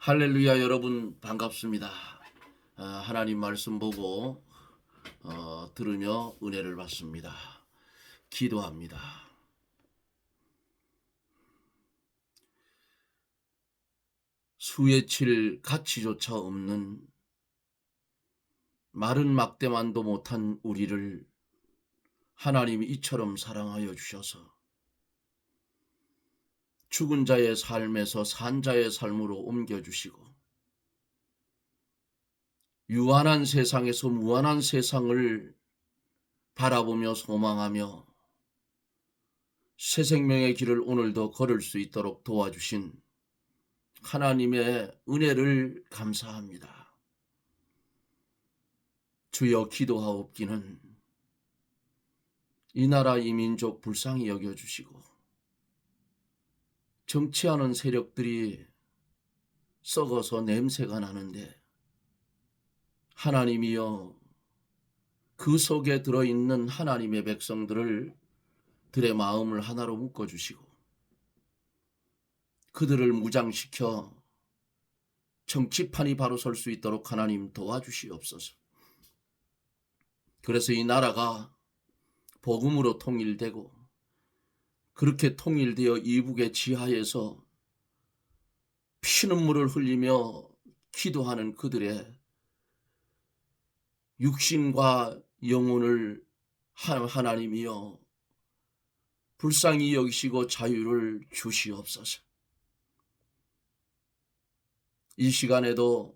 할렐루야. 여러분 반갑습니다. 하나님 말씀 보고 들으며 은혜를 받습니다. 기도합니다. 수에 칠 가치조차 없는 마른 막대만도 못한 우리를 하나님이 이처럼 사랑하여 주셔서 죽은 자의 삶에서 산 자의 삶으로 옮겨주시고 유한한 세상에서 무한한 세상을 바라보며 소망하며 새 생명의 길을 오늘도 걸을 수 있도록 도와주신 하나님의 은혜를 감사합니다. 주여, 기도하옵기는 이 나라 이 민족 불쌍히 여겨주시고 정치하는 세력들이 썩어서 냄새가 나는데 하나님이여, 그 속에 들어있는 하나님의 백성들의 마음을 하나로 묶어주시고 그들을 무장시켜 정치판이 바로 설 수 있도록 하나님 도와주시옵소서. 그래서 이 나라가 복음으로 통일되고 그렇게 통일되어 이북의 지하에서 피눈물을 흘리며 기도하는 그들의 육신과 영혼을 하나님이여 불쌍히 여기시고 자유를 주시옵소서. 이 시간에도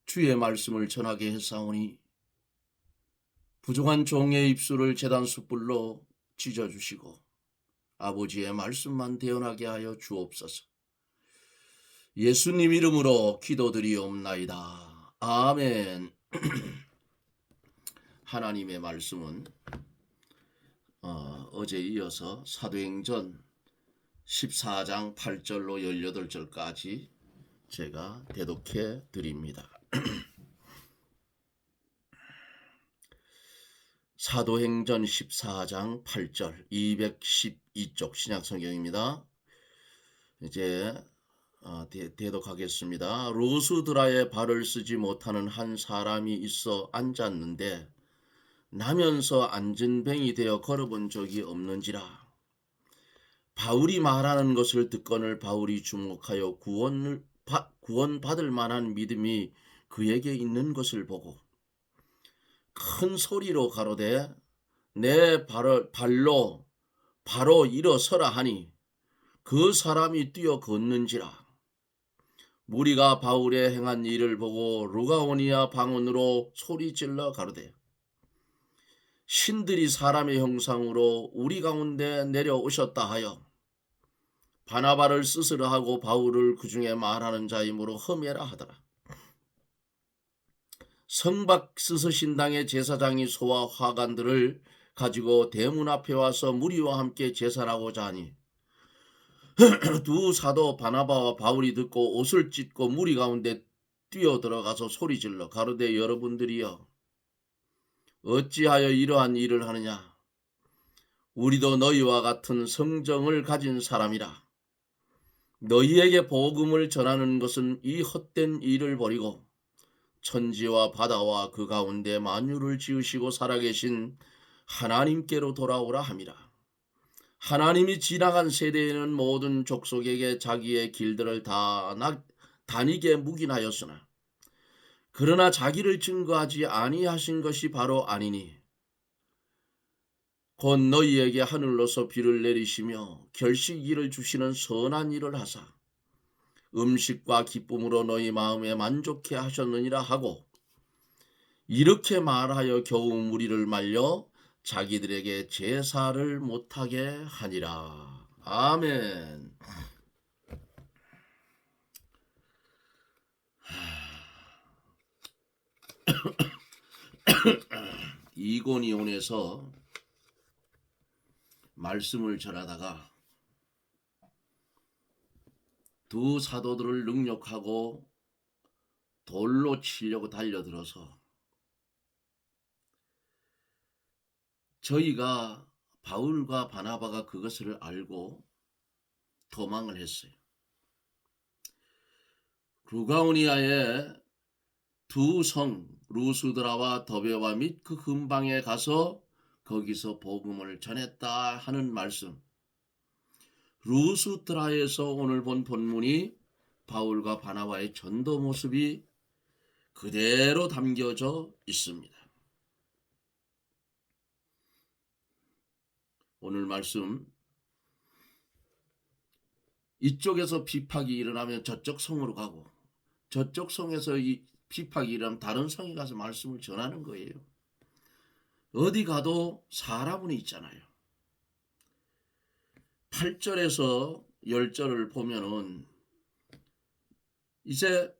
주의 말씀을 전하게 했사오니 부족한 종의 입술을 제단 숯불로 찢어주시고 아버지의 말씀만 대언하게 하여 주옵소서. 예수님 이름으로 기도드리옵나이다. 아멘. 하나님의 말씀은 어제 이어서 사도행전 14장 8절로 18절까지 제가 대독해 드립니다. 사도행전 14장 8절 212쪽 신약성경입니다. 이제 대독하겠습니다. 루스드라에 발을 쓰지 못하는 한 사람이 있어 앉았는데 나면서 앉은뱅이 되어 걸어본 적이 없는지라. 바울이 말하는 것을 듣거늘 바울이 주목하여 구원받을 만한 믿음이 그에게 있는 것을 보고 큰 소리로 가로되 내 발로 바로 일어서라 하니 그 사람이 뛰어 걷는지라. 무리가 바울의 행한 일을 보고 루가오니아 방언으로 소리질러 가로되 신들이 사람의 형상으로 우리 가운데 내려오셨다 하여 바나바를 스스로 하고 바울을 그 중에 말하는 자이므로 험해라 하더라. 성박 스스신당의 제사장이 소와 화관들을 가지고 대문 앞에 와서 무리와 함께 제사하고자 하니 두 사도 바나바와 바울이 듣고 옷을 찢고 무리 가운데 뛰어들어가서 소리질러 가로되 여러분들이여 어찌하여 이러한 일을 하느냐. 우리도 너희와 같은 성정을 가진 사람이라. 너희에게 복음을 전하는 것은 이 헛된 일을 버리고 천지와 바다와 그 가운데 만유를 지으시고 살아계신 하나님께로 돌아오라 함이라. 하나님이 지나간 세대에는 모든 족속에게 자기의 길들을 다 다니게 묵인하였으나 그러나 자기를 증거하지 아니하신 것이 바로 아니니 곧 너희에게 하늘로서 비를 내리시며 결식일을 주시는 선한 일을 하사 음식과 기쁨으로 너희 마음에 만족해 하셨느니라 하고 이렇게 말하여 겨우 무리를 말려 자기들에게 제사를 못하게 하니라. 아멘. 이고니온에서 말씀을 전하다가 두 사도들을 능욕하고 돌로 치려고 달려들어서 저희가 바울과 바나바가 그것을 알고 도망을 했어요. 루가오니아의 두 성 루스드라와 더베와 및 그 근방에 가서 거기서 복음을 전했다 하는 말씀. 루스드라에서 오늘 본 본문이 바울과 바나바의 전도 모습이 그대로 담겨져 있습니다. 오늘 말씀, 이쪽에서 비박이 일어나면 저쪽 성으로 가고 저쪽 성에서 이 비박이 일어나면 다른 성에 가서 말씀을 전하는 거예요. 어디 가도 사람은 있잖아요. 8절에서 10절을 보면은 이제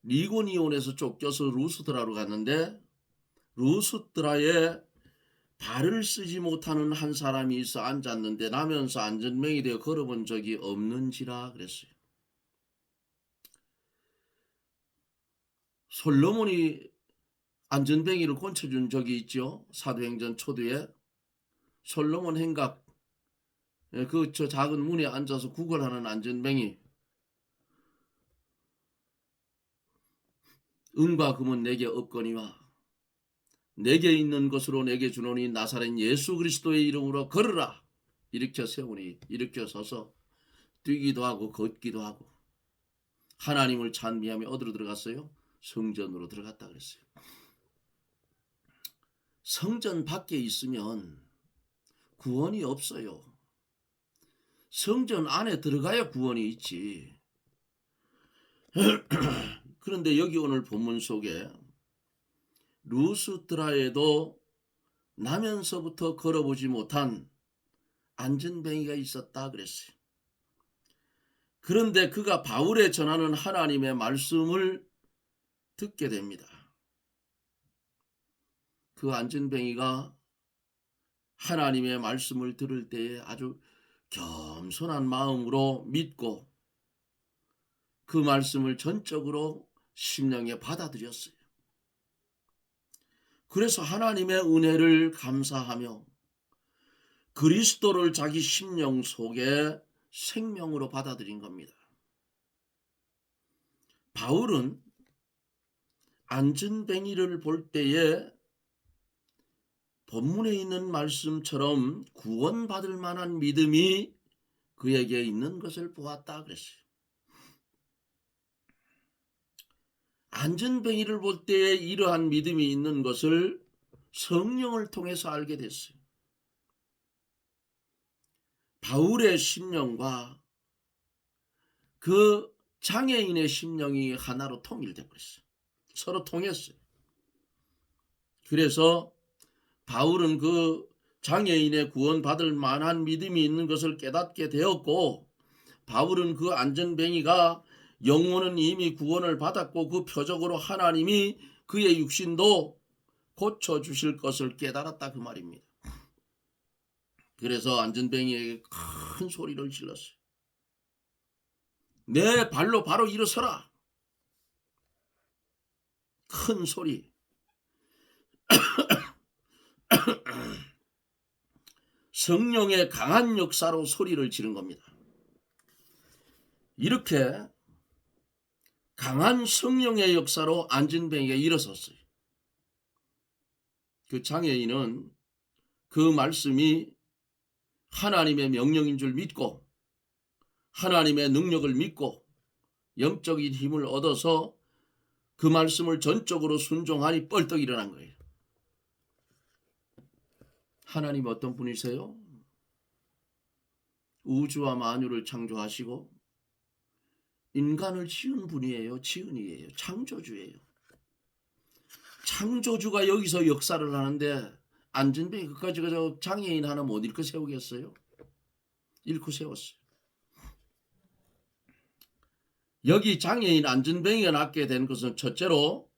리고니온에서 쫓겨서 루스드라로 갔는데 루스드라에 발을 쓰지 못하는 한 사람이 있어 앉았는데 나면서 안전뱅이 되어 걸어본 적이 없는지라 그랬어요. 솔로몬이 안전뱅이를 고쳐준 적이 있죠. 사도행전 초두에 솔로몬 행각 그 저 작은 문에 앉아서 구걸하는 안전뱅이, 은과 금은 내게 없거니와 내게 있는 것으로 내게 주노니 나사렛 예수 그리스도의 이름으로 걸으라. 일으켜 세우니 일으켜 서서 뛰기도 하고 걷기도 하고 하나님을 찬미하며 어디로 들어갔어요? 성전으로 들어갔다 그랬어요. 성전 밖에 있으면 구원이 없어요. 성전 안에 들어가야 구원이 있지. 그런데 여기 오늘 본문 속에 루스드라에도 나면서부터 걸어보지 못한 안전뱅이가 있었다 그랬어요. 그런데 그가 바울에 전하는 하나님의 말씀을 듣게 됩니다. 그 안전뱅이가 하나님의 말씀을 들을 때에 아주 겸손한 마음으로 믿고 그 말씀을 전적으로 심령에 받아들였어요. 그래서 하나님의 은혜를 감사하며 그리스도를 자기 심령 속에 생명으로 받아들인 겁니다. 바울은 안전뱅이를 볼 때에 본문에 있는 말씀처럼 구원받을 만한 믿음이 그에게 있는 것을 보았다 그랬어요. 안전뱅이를 볼 때에 이러한 믿음이 있는 것을 성령을 통해서 알게 됐어요. 바울의 심령과 그 장애인의 심령이 하나로 통일돼 버렸어요. 서로 통했어요. 그래서 바울은 그 장애인의 구원받을 만한 믿음이 있는 것을 깨닫게 되었고, 바울은 그 안전뱅이가 영혼은 이미 구원을 받았고 그 표적으로 하나님이 그의 육신도 고쳐주실 것을 깨달았다 그 말입니다. 그래서 안전뱅이에게 큰 소리를 질렀어요. 내 발로 바로 일어서라. 큰 소리. 성령의 강한 역사로 소리를 지른 겁니다. 이렇게 강한 성령의 역사로 안전뱅이가 일어섰어요. 그 장애인은 그 말씀이 하나님의 명령인 줄 믿고 하나님의 능력을 믿고 영적인 힘을 얻어서 그 말씀을 전적으로 순종하니 뻘떡 일어난 거예요. 하나님 어떤 분이세요? 우주와 만유를 창조하시고 인간을 지은 분이에요. 지은이에요. 창조주예요. 창조주가 여기서 역사를 하는데 안전뱅이 그까지 가서 장애인 하나 못 일으켜 세우겠어요? 일으켜 세웠어요. 여기 장애인 안전뱅이가 낳게 된 것은 첫째로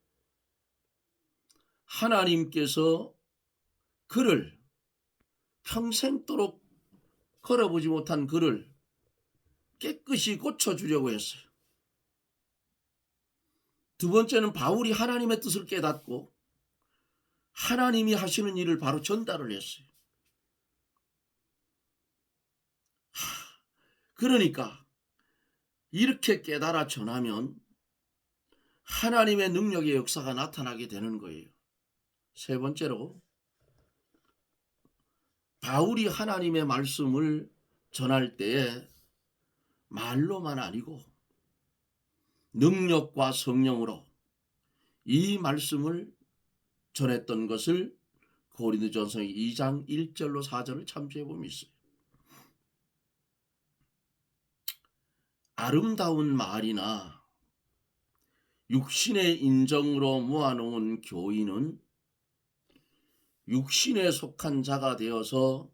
하나님께서 그를 평생도록 걸어보지 못한 그를 깨끗이 고쳐주려고 했어요. 두 번째는 바울이 하나님의 뜻을 깨닫고 하나님이 하시는 일을 바로 전달을 했어요. 그러니까 이렇게 깨달아 전하면 하나님의 능력의 역사가 나타나게 되는 거예요. 세 번째로 바울이 하나님의 말씀을 전할 때에 말로만 아니고 능력과 성령으로 이 말씀을 전했던 것을 고린도전서 2장 1절로 4절을 참조해 보면 있어요. 아름다운 말이나 육신의 인정으로 모아놓은 교인은 육신에 속한 자가 되어서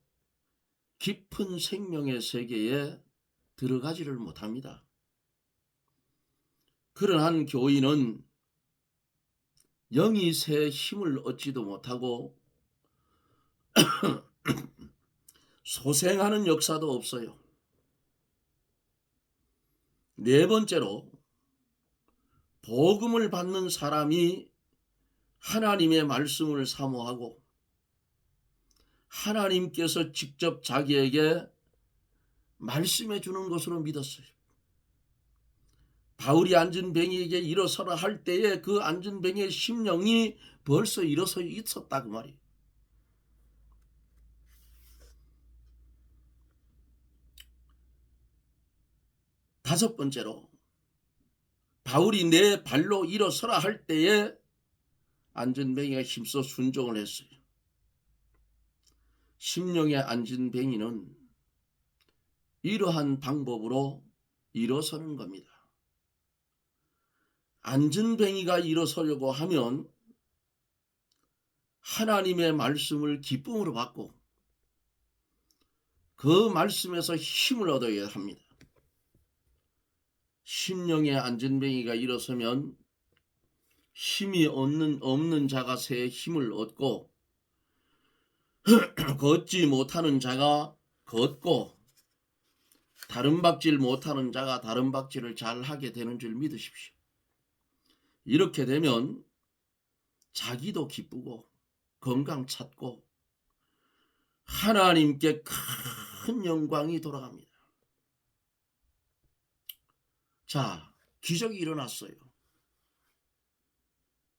깊은 생명의 세계에 들어가지를 못합니다. 그러한 교인은 영이 새 힘을 얻지도 못하고 소생하는 역사도 없어요. 네 번째로 복음을 받는 사람이 하나님의 말씀을 사모하고 하나님께서 직접 자기에게 말씀해 주는 것으로 믿었어요. 바울이 앉은 뱅이에게 일어서라 할 때에 그 앉은 뱅이의 심령이 벌써 일어서 있었다 그 말이에요. 다섯 번째로 바울이 내 발로 일어서라 할 때에 앉은 뱅이가 힘써 순종을 했어요. 심령에 앉은 뱅이는 이러한 방법으로 일어서는 겁니다. 앉은 뱅이가 일어서려고 하면 하나님의 말씀을 기쁨으로 받고 그 말씀에서 힘을 얻어야 합니다. 심령에 앉은 뱅이가 일어서면 힘이 없는 자가 새 힘을 얻고 걷지 못하는 자가 걷고 다른 박질 못하는 자가 다른 박질을 잘 하게 되는 줄 믿으십시오. 이렇게 되면 자기도 기쁘고 건강 찾고 하나님께 큰 영광이 돌아갑니다. 자, 기적이 일어났어요.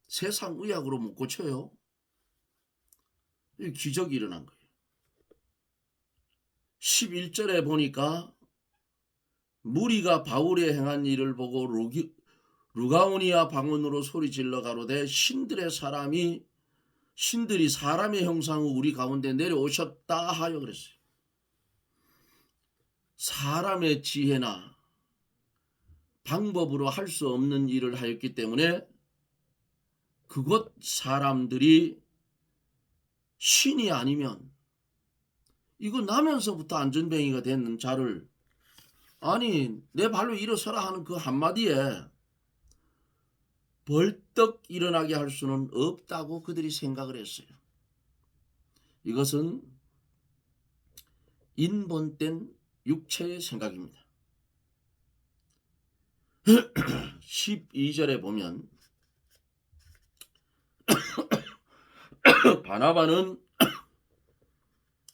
세상 의학으로 못 고쳐요. 기적이 일어난 거예요. 11절에 보니까 무리가 바울의 행한 일을 보고 루가오니아 방언으로 소리질러 가로되 신들이 사람의 형상으로 우리 가운데 내려오셨다 하여 그랬어요. 사람의 지혜나 방법으로 할 수 없는 일을 하였기 때문에 그곳 사람들이 신이 아니면 이거 나면서부터 안전뱅이가 됐는 자를 아니 내 발로 일어서라 하는 그 한마디에 벌떡 일어나게 할 수는 없다고 그들이 생각을 했어요. 이것은 인본된 육체의 생각입니다. 12절에 보면 바나바는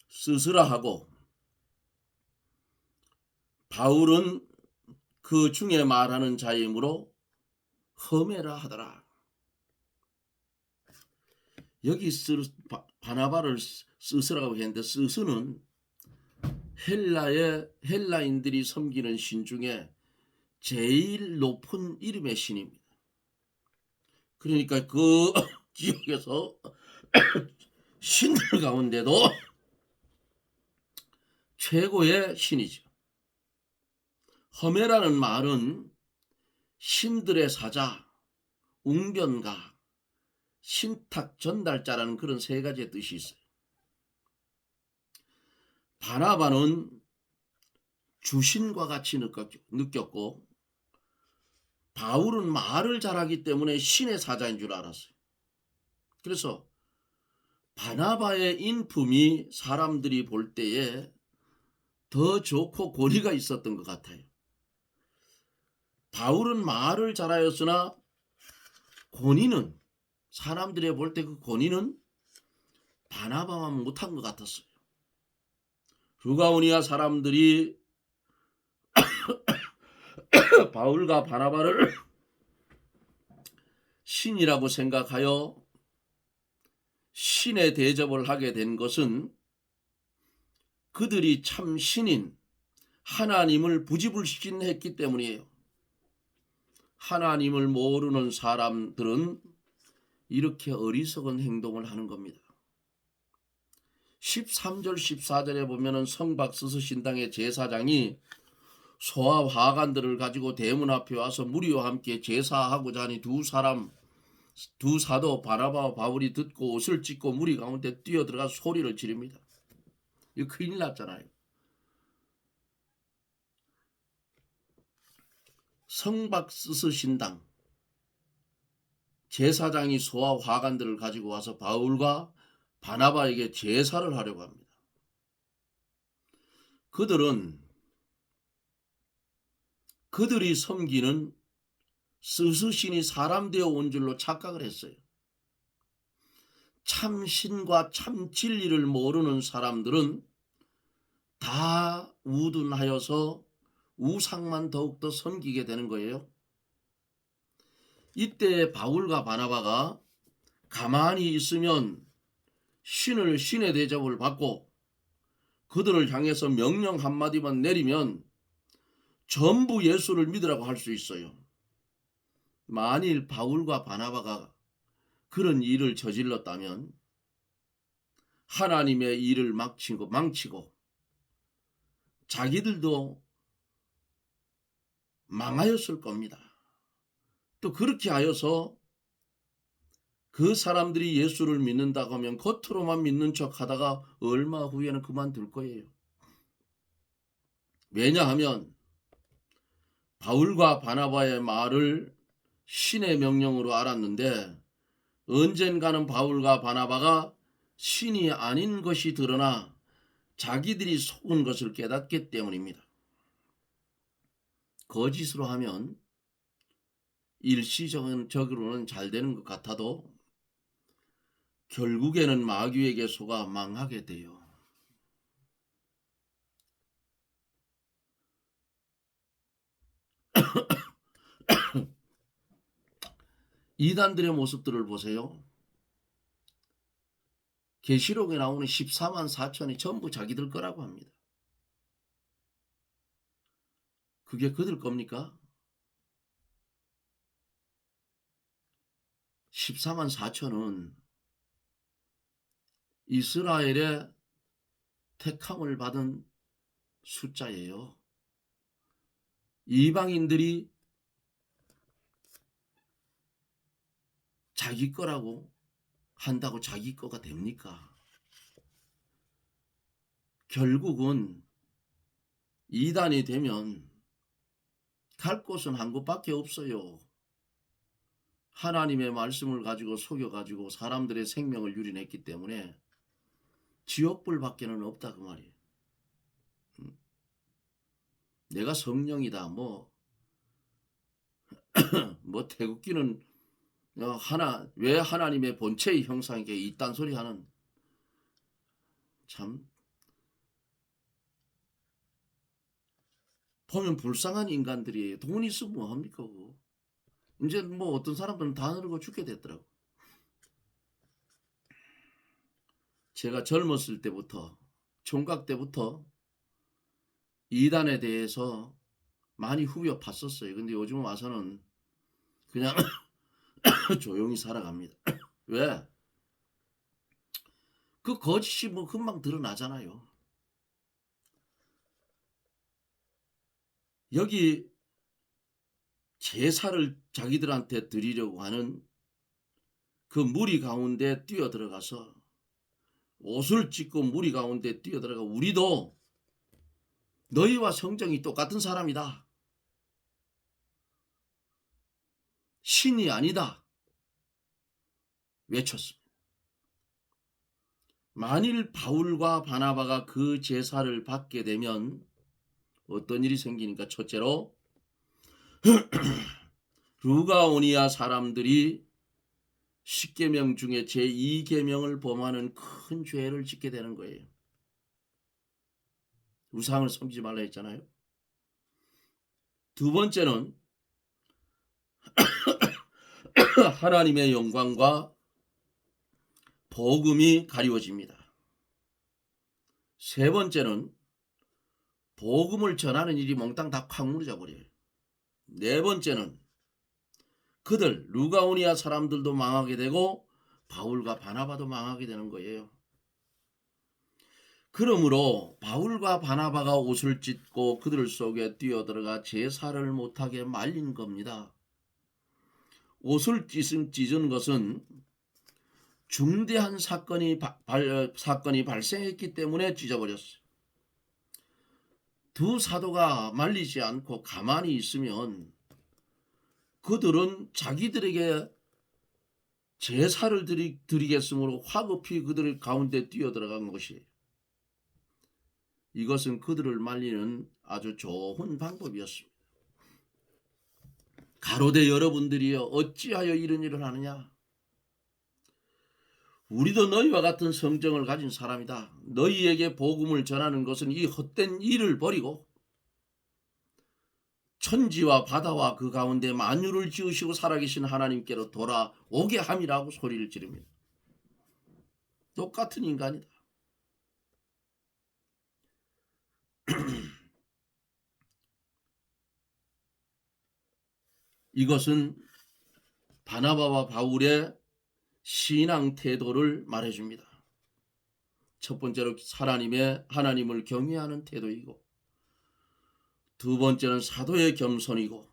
스스라하고 바울은 그 중에 말하는 자이므로 험해라 하더라. 여기 바나바를 스스라고 했는데 스스는 헬라인들이 섬기는 신 중에 제일 높은 이름의 신입니다. 그러니까 그 지역에서 신들 가운데도 최고의 신이죠. 험해라는 말은 신들의 사자, 웅변가, 신탁 전달자라는 그런 세 가지의 뜻이 있어요. 바나바는 주신과 같이 느꼈고 바울은 말을 잘하기 때문에 신의 사자인 줄 알았어요. 그래서 바나바의 인품이 사람들이 볼 때에 더 좋고 권위가 있었던 것 같아요. 바울은 말을 잘하였으나 권위는 사람들이 볼 때 그 권위는 바나바만 못한 것 같았어요. 루가오니아 사람들이 바울과 바나바를 신이라고 생각하여 신의 대접을 하게 된 것은 그들이 참 신인 하나님을 부지불식했기 때문이에요. 하나님을 모르는 사람들은 이렇게 어리석은 행동을 하는 겁니다. 13절 14절에 보면은 성박스스 신당의 제사장이 소와 화관들을 가지고 대문 앞에 와서 무리와 함께 제사하고자 하니 두 사도 바나바와 바울이 듣고 옷을 찢고 무리 가운데 뛰어들어가 소리를 지릅니다. 이거 큰일 났잖아요. 성박스스 신당 제사장이 소와 화관들을 가지고 와서 바울과 바나바에게 제사를 하려고 합니다. 그들이 섬기는 스스신이 사람 되어 온 줄로 착각을 했어요. 참신과 참진리를 모르는 사람들은 다 우둔하여서 우상만 더욱더 섬기게 되는 거예요. 이때 바울과 바나바가 가만히 있으면 신의 대접을 받고 그들을 향해서 명령 한마디만 내리면 전부 예수를 믿으라고 할 수 있어요. 만일 바울과 바나바가 그런 일을 저질렀다면 하나님의 일을 망치고 자기들도 망하였을 겁니다. 또 그렇게 하여서 그 사람들이 예수를 믿는다고 하면 겉으로만 믿는 척 하다가 얼마 후에는 그만둘 거예요. 왜냐하면 바울과 바나바의 말을 신의 명령으로 알았는데 언젠가는 바울과 바나바가 신이 아닌 것이 드러나 자기들이 속은 것을 깨닫기 때문입니다. 거짓으로 하면 일시적으로는 잘 되는 것 같아도 결국에는 마귀에게 속아 망하게 돼요. 이단들의 모습들을 보세요. 계시록에 나오는 14만 4천이 전부 자기들 거라고 합니다. 그게 그들 겁니까? 14만 4천은 이스라엘의 택함을 받은 숫자예요. 이방인들이 자기 거라고 한다고 자기 거가 됩니까? 결국은 이단이 되면 갈 곳은 한 곳밖에 없어요. 하나님의 말씀을 가지고 속여가지고 사람들의 생명을 유린했기 때문에 지옥불 밖에는 없다 그 말이에요. 내가 성령이다 뭐 태극기는 왜 하나님의 본체의 형상이게 이딴 소리 하는 참 보면 불쌍한 인간들이에요. 돈 있으면 뭐합니까 그거. 이제 뭐 어떤 사람들은 다 늙어 죽게 됐더라고. 제가 젊었을 때부터 총각 때부터 이단에 대해서 많이 후벼 팠었어요. 근데 요즘 와서는 그냥 조용히 살아갑니다. 왜? 그 거짓이 뭐 금방 드러나잖아요. 여기 제사를 자기들한테 드리려고 하는 그 무리 가운데 뛰어들어가서 옷을 찢고 무리 가운데 뛰어들어가 우리도 너희와 성정이 똑같은 사람이다. 신이 아니다. 외쳤습니다. 만일 바울과 바나바가 그 제사를 받게 되면 어떤 일이 생기니까 첫째로 루가오니아 사람들이 10계명 중에 제2계명을 범하는 큰 죄를 짓게 되는 거예요. 우상을 섬기지 말라 했잖아요. 두 번째는 하나님의 영광과 복음이 가리워집니다. 세 번째는 복음을 전하는 일이 몽땅 다 콱 무너져 버려요. 네 번째는 그들 루가오니아 사람들도 망하게 되고 바울과 바나바도 망하게 되는 거예요. 그러므로 바울과 바나바가 옷을 찢고 그들 속에 뛰어들어가 제사를 못하게 말린 겁니다. 옷을 찢은 것은 중대한 사건이 발생했기 때문에 찢어버렸어요. 두 사도가 말리지 않고 가만히 있으면 그들은 자기들에게 제사를 드리겠으므로 화급히 그들 가운데 뛰어들어간 것이에요. 이것은 그들을 말리는 아주 좋은 방법이었습니다. 가로되 여러분들이여 어찌하여 이런 일을 하느냐? 우리도 너희와 같은 성정을 가진 사람이다. 너희에게 복음을 전하는 것은 이 헛된 일을 버리고 천지와 바다와 그 가운데 만유를 지으시고 살아계신 하나님께로 돌아오게 함이라고 소리를 지릅니다. 똑같은 인간이다. 이것은 바나바와 바울의 신앙 태도를 말해줍니다. 첫 번째로 하나님을 경외하는 태도이고, 두 번째는 사도의 겸손이고,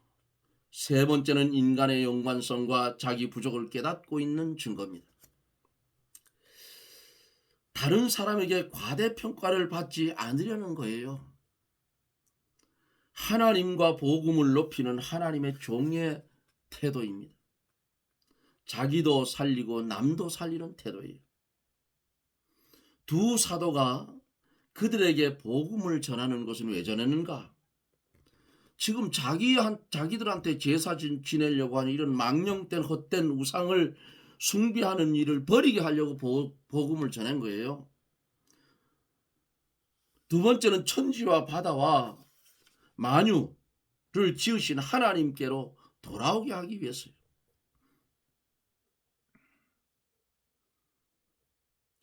세 번째는 인간의 연관성과 자기 부족을 깨닫고 있는 증거입니다. 다른 사람에게 과대평가를 받지 않으려는 거예요. 하나님과 복음을 높이는 하나님의 종의 태도입니다. 자기도 살리고 남도 살리는 태도예요. 두 사도가 그들에게 복음을 전하는 것은 왜 전했는가? 지금 자기들한테 제사 지내려고 하는 이런 망령된 헛된 우상을 숭배하는 일을 버리게 하려고 복음을 전한 거예요. 두 번째는 천지와 바다와 만유를 지으신 하나님께로 돌아오게 하기 위해서요.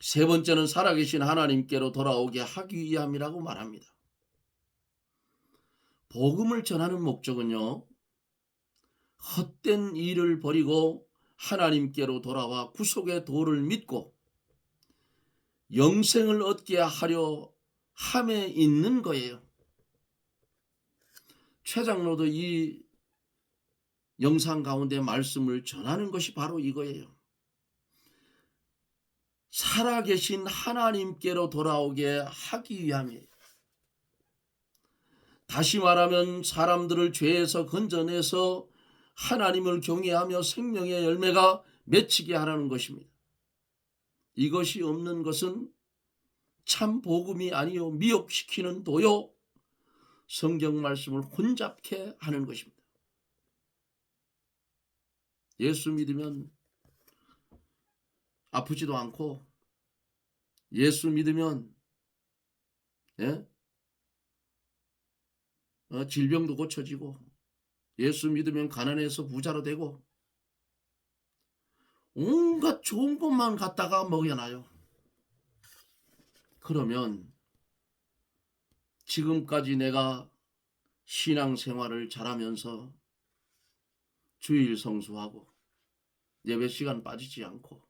세 번째는 살아계신 하나님께로 돌아오게 하기 위함이라고 말합니다. 복음을 전하는 목적은요, 헛된 일을 버리고 하나님께로 돌아와 구속의 도를 믿고 영생을 얻게 하려 함에 있는 거예요. 최 장로도 이 영상 가운데 말씀을 전하는 것이 바로 이거예요. 살아계신 하나님께로 돌아오게 하기 위함이에요. 다시 말하면 사람들을 죄에서 건져내서 하나님을 경외하며 생명의 열매가 맺히게 하라는 것입니다. 이것이 없는 것은 참 복음이 아니요 미혹시키는 도요 성경 말씀을 혼잡케 하는 것입니다. 예수 믿으면 아프지도 않고, 예수 믿으면 질병도 고쳐지고, 예수 믿으면 가난해서 부자로 되고, 온갖 좋은 것만 갖다가 먹여놔요. 그러면 지금까지 내가 신앙생활을 잘하면서 주일 성수하고 예배 시간 빠지지 않고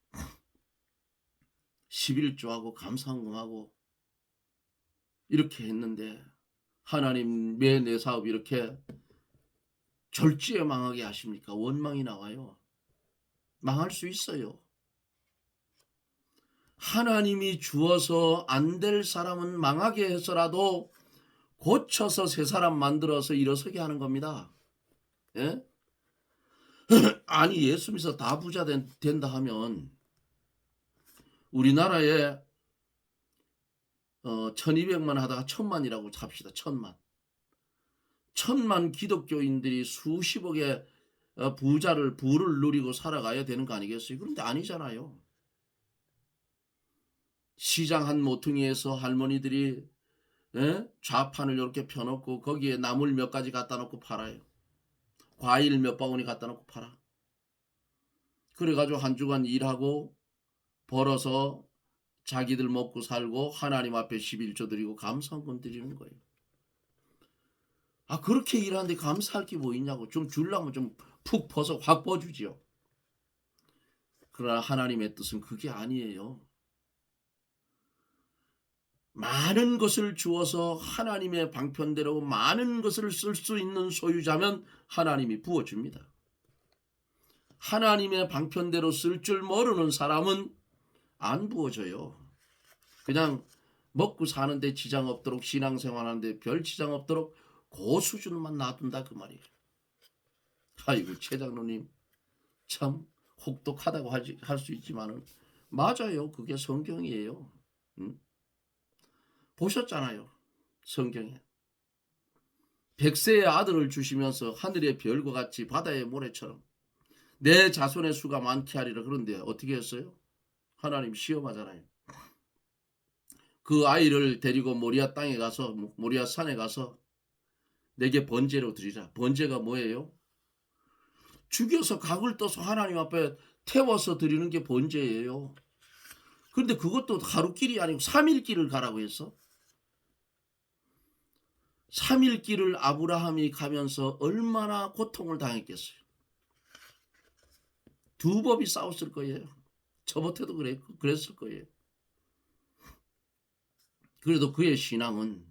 11조하고 감사헌금하고 이렇게 했는데 하나님 왜 내 사업 이렇게 절지에 망하게 하십니까? 원망이 나와요. 망할 수 있어요. 하나님이 주어서 안 될 사람은 망하게 해서라도 고쳐서 새 사람 만들어서 일어서게 하는 겁니다. 예? 아니 예수 믿어서 다 부자 된다 하면 우리나라에 1200만 하다가 1000만이라고 합시다. 1000만 기독교인들이 수십억의 부를 누리고 살아가야 되는 거 아니겠어요? 그런데 아니잖아요. 시장 한 모퉁이에서 할머니들이 좌판을 이렇게 펴놓고 거기에 나물 몇 가지 갖다 놓고 팔아요. 과일 몇 바구니 갖다 놓고 팔아. 그래가지고 한 주간 일하고 벌어서 자기들 먹고 살고 하나님 앞에 11조 드리고 감사헌금 드리는 거예요. 아, 그렇게 일하는데 감사할 게 뭐 있냐고. 좀 주려면 좀 푹 퍼서 확 퍼주지요. 그러나 하나님의 뜻은 그게 아니에요. 많은 것을 주어서 하나님의 방편대로 많은 것을 쓸 수 있는 소유자면 하나님이 부어줍니다. 하나님의 방편대로 쓸 줄 모르는 사람은 안 부어줘요. 그냥 먹고 사는데 지장 없도록 신앙생활하는데 별 지장 없도록 그 수준만 놔둔다 그 말이에요. 아이고 최 장로님 참 혹독하다고 할 수 있지만은 맞아요. 그게 성경이에요. 보셨잖아요. 성경에. 백세의 아들을 주시면서 하늘의 별과 같이 바다의 모래처럼 내 자손의 수가 많게 하리라. 그런데 어떻게 했어요? 하나님 시험하잖아요. 그 아이를 데리고 모리아 땅에 가서 모리아 산에 가서 내게 번제로 드리라. 번제가 뭐예요? 죽여서 각을 떠서 하나님 앞에 태워서 드리는 게 번제예요. 그런데 그것도 하루길이 아니고 3일 길을 가라고 했어. 3일 길을 아브라함이 가면서 얼마나 고통을 당했겠어요. 두 법이 싸웠을 거예요. 저번에도 그랬을 거예요. 그래도 그의 신앙은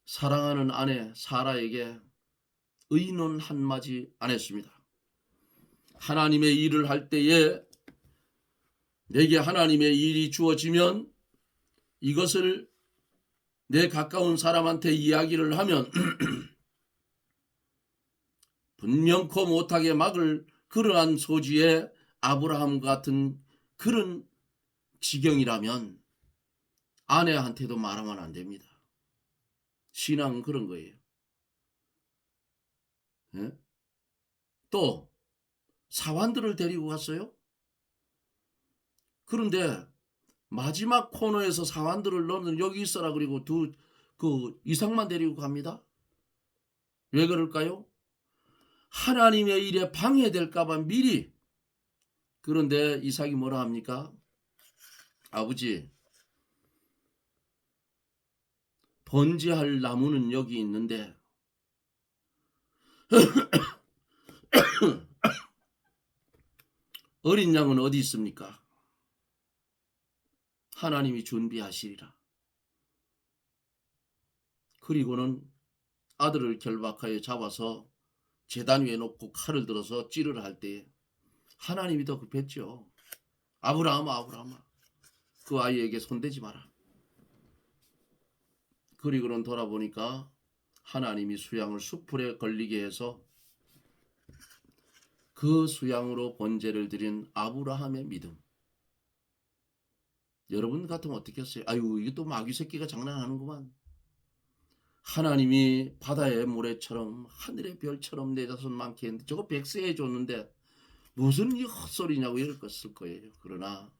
사랑하는 아내 사라에게 의논 한마디 안 했습니다. 하나님의 일을 할 때에 내게 하나님의 일이 주어지면 이것을 내 가까운 사람한테 이야기를 하면 분명코 못하게 막을 그러한 소지의 아브라함 같은 그런 지경이라면 아내한테도 말하면 안 됩니다. 신앙은 그런 거예요. 예? 또 사환들을 데리고 갔어요. 그런데 마지막 코너에서 사환들을 너는 여기 있어라 그리고 그 이삭만 데리고 갑니다. 왜 그럴까요? 하나님의 일에 방해될까봐 미리. 그런데 이삭이 뭐라 합니까? 아버지, 번제할 나무는 여기 있는데 어린 양은 어디 있습니까? 하나님이 준비하시리라. 그리고는 아들을 결박하여 잡아서 제단 위에 놓고 칼을 들어서 찌르려 할 때 하나님이 더 급했죠. 아브라함아 그 아이에게 손대지 마라. 그리고는 돌아보니까 하나님이 수양을 숯불에 걸리게 해서 그 수양으로 번제를 드린 아브라함의 믿음. 여러분 같으면 어떻게 했어요? 아유 이게 또 마귀 새끼가 장난하는구만. 하나님이 바다의 모래처럼 하늘의 별처럼 내 자손 많게 했는데 저거 백세해 줬는데 무슨 이 헛소리냐고 이랬을 거예요. 그러나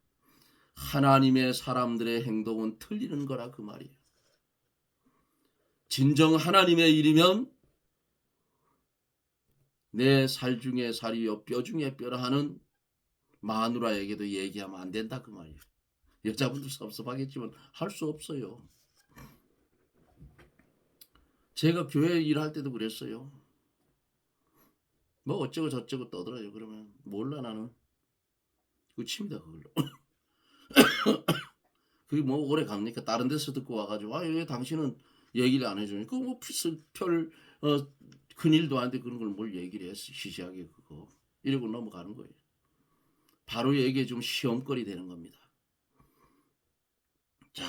하나님의 사람들의 행동은 틀리는 거라 그 말이에요. 진정 하나님의 일이면 내 살 중에 살이요 뼈 중에 뼈라 하는 마누라에게도 얘기하면 안 된다 그 말이에요. 여자분들 섭섭하겠지만 할 수 없어요. 제가 교회 일할 때도 그랬어요. 뭐 어쩌고 저쩌고 떠들어요. 그러면 몰라 나는. 그거 칩니다 그걸로. 그게 뭐 오래 갑니까? 다른 데서 듣고 와가지고 왜 당신은 얘기를 안 해주니까 뭐 별 큰일도 아닌데 그런 걸 뭘 얘기를 했어. 시시하게 그거. 이러고 넘어가는 거예요. 바로 얘기해 좀 시험거리 되는 겁니다. 자,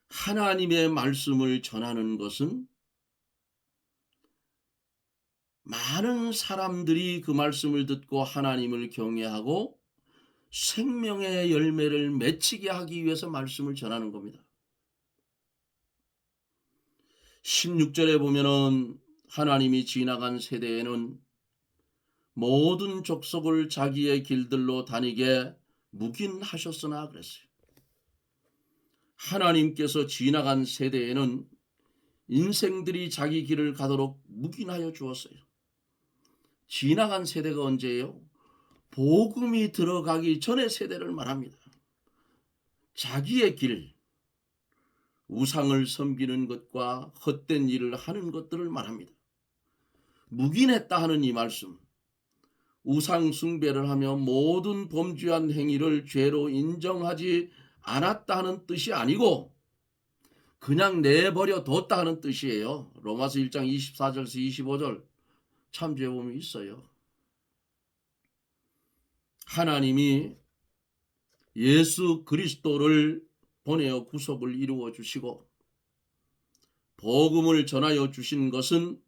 하나님의 말씀을 전하는 것은 많은 사람들이 그 말씀을 듣고 하나님을 경외하고 생명의 열매를 맺히게 하기 위해서 말씀을 전하는 겁니다. 16절에 보면은 하나님이 지나간 세대에는 모든 족속을 자기의 길들로 다니게 묵인하셨으나 그랬어요. 하나님께서 지나간 세대에는 인생들이 자기 길을 가도록 묵인하여 주었어요. 지나간 세대가 언제예요? 복음이 들어가기 전의 세대를 말합니다. 자기의 길, 우상을 섬기는 것과 헛된 일을 하는 것들을 말합니다. 묵인했다 하는 이 말씀, 우상 숭배를 하며 모든 범죄한 행위를 죄로 인정하지 않았다 하는 뜻이 아니고 그냥 내버려 뒀다 하는 뜻이에요. 로마서 1장 24절에서 25절 참조해 보면 있어요. 하나님이 예수 그리스도를 보내어 구속을 이루어 주시고 복음을 전하여 주신 것은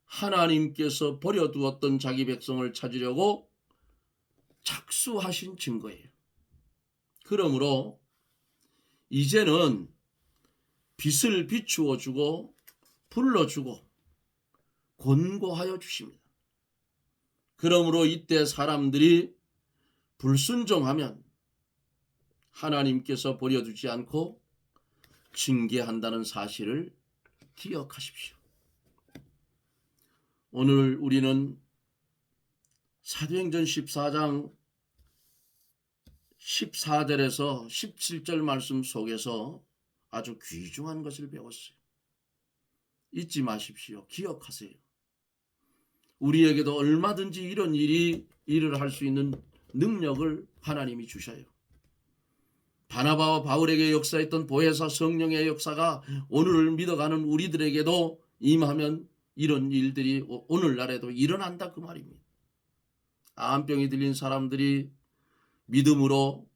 하나님께서 버려두었던 자기 백성을 찾으려고 착수하신 증거예요. 그러므로 이제는 빛을 비추어 주고 불러주고 권고하여 주십니다. 그러므로 이때 사람들이 불순종하면 하나님께서 버려두지 않고 징계한다는 사실을 기억하십시오. 오늘 우리는 사도행전 14장 14절에서 17절 말씀 속에서 아주 귀중한 것을 배웠어요. 잊지 마십시오. 기억하세요. 우리에게도 얼마든지 이런 일을 할 수 있는 능력을 하나님이 주셔요. 바나바와 바울에게 역사했던 보혜사 성령의 역사가 오늘을 믿어가는 우리들에게도 임하면 이런 일들이 오늘날에도 일어난다 그 말입니다. 암병이 들린 사람들이 믿음으로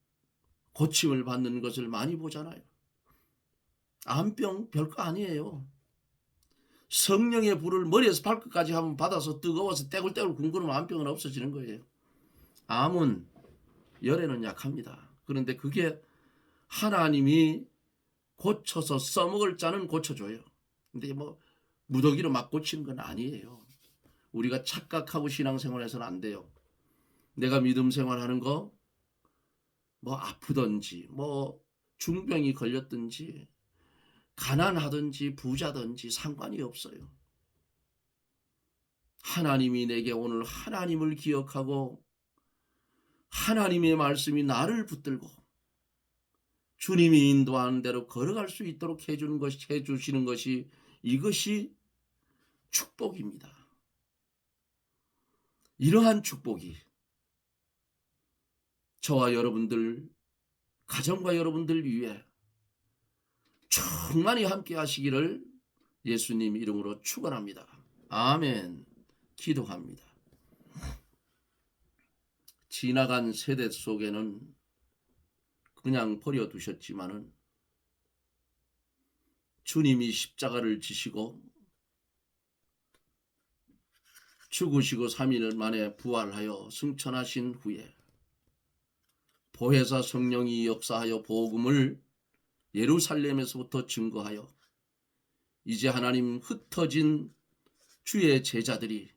고침을 받는 것을 많이 보잖아요. 암병 별거 아니에요. 성령의 불을 머리에서 발끝까지 한번 받아서 뜨거워서 떼굴떼굴 굶고는 암병은 없어지는 거예요. 암은 열에는 약합니다. 그런데 그게 하나님이 고쳐서 써먹을 자는 고쳐줘요. 근데 뭐 무더기로 막 고치는 건 아니에요. 우리가 착각하고 신앙생활해서는 안 돼요. 내가 믿음 생활하는 거 뭐 아프든지 뭐 중병이 걸렸든지 가난하든지 부자든지 상관이 없어요. 하나님이 내게 오늘 하나님을 기억하고 하나님의 말씀이 나를 붙들고 주님이 인도하는 대로 걸어갈 수 있도록 해주시는 것이 이것이 축복입니다. 이러한 축복이 저와 여러분들, 가정과 여러분들 위해 충만히 함께 하시기를 예수님 이름으로 축원합니다. 아멘. 기도합니다. 지나간 세대 속에는 그냥 버려두셨지만은 주님이 십자가를 지시고 죽으시고 3일 만에 부활하여 승천하신 후에 보혜사 성령이 역사하여 복음을 예루살렘에서부터 증거하여 이제 하나님 흩어진 주의 제자들이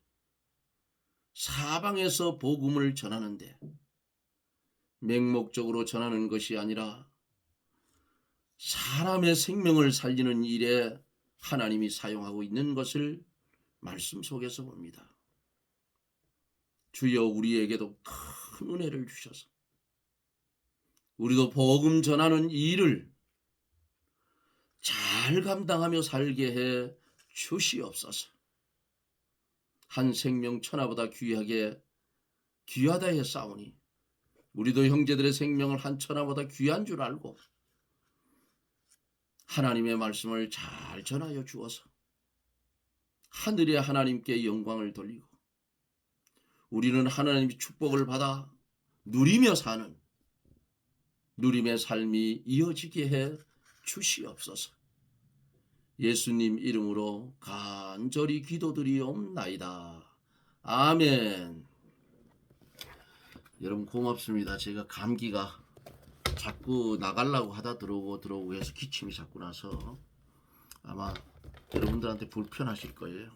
사방에서 복음을 전하는데 맹목적으로 전하는 것이 아니라 사람의 생명을 살리는 일에 하나님이 사용하고 있는 것을 말씀 속에서 봅니다. 주여 우리에게도 큰 은혜를 주셔서 우리도 복음 전하는 이 일을 잘 감당하며 살게 해 주시옵소서. 한 생명 천하보다 귀하다 했사오니 우리도 형제들의 생명을 한 천하보다 귀한 줄 알고 하나님의 말씀을 잘 전하여 주어서 하늘의 하나님께 영광을 돌리고 우리는 하나님의 축복을 받아 누리며 사는 누림의 삶이 이어지게 해 주시옵소서. 예수님 이름으로 간절히 기도드리옵나이다. 아멘. 여러분 고맙습니다. 제가 감기가 자꾸 나가려고 하다 들어오고 해서 기침이 자꾸 나서 아마 여러분들한테 불편하실 거예요.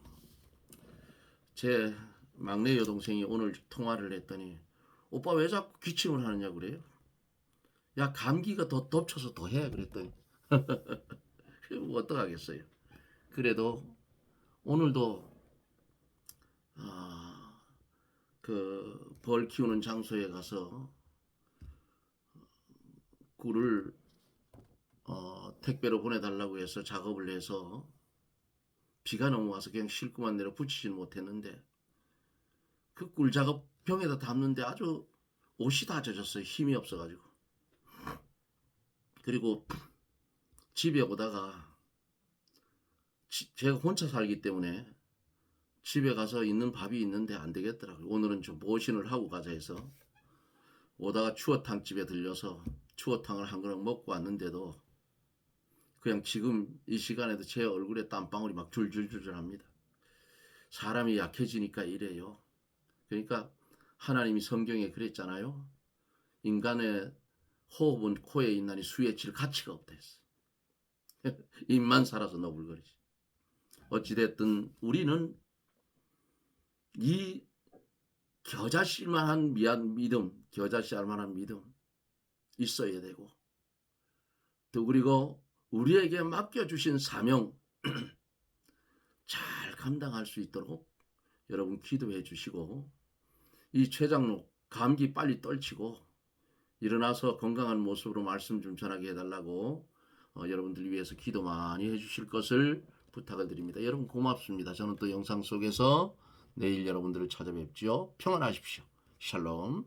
제 막내 여동생이 오늘 통화를 했더니 오빠 왜 자꾸 기침을 하느냐고 그래요. 야 감기가 더 덮쳐서 더 해 그랬더니 뭐 어떡하겠어요. 그래도 오늘도 그 벌 키우는 장소에 가서 꿀을 택배로 보내달라고 해서 작업을 해서 비가 너무 와서 그냥 싣고만 내려 붙이지는 못했는데 그 꿀 작업 병에다 담는데 아주 옷이 다 젖었어요. 힘이 없어가지고. 그리고 집에 오다가 제가 혼자 살기 때문에 집에 가서 있는 밥이 있는데 안 되겠더라고요. 오늘은 좀 보신을 하고 가자 해서 오다가 추어탕집에 들려서 추어탕을 한 그릇 먹고 왔는데도 그냥 지금 이 시간에도 제 얼굴에 땀방울이 막 줄줄줄 합니다. 사람이 약해지니까 이래요. 그러니까 하나님이 성경에 그랬잖아요. 인간의 호흡은 코에 있나니 수에 칠 가치가 없다 했어. 입만 살아서 너불거리지. 어찌됐든 우리는 이 겨자씨만한 믿음, 겨자씨알만한 믿음 있어야 되고 또 그리고 우리에게 맡겨주신 사명 잘 감당할 수 있도록 여러분 기도해 주시고 이 최장로 감기 빨리 떨치고 일어나서 건강한 모습으로 말씀 좀 전하게 해달라고 여러분들 위해서 기도 많이 해주실 것을 부탁을 드립니다. 여러분 고맙습니다. 저는 또 영상 속에서 내일 여러분들을 찾아뵙지요. 평안하십시오. 샬롬.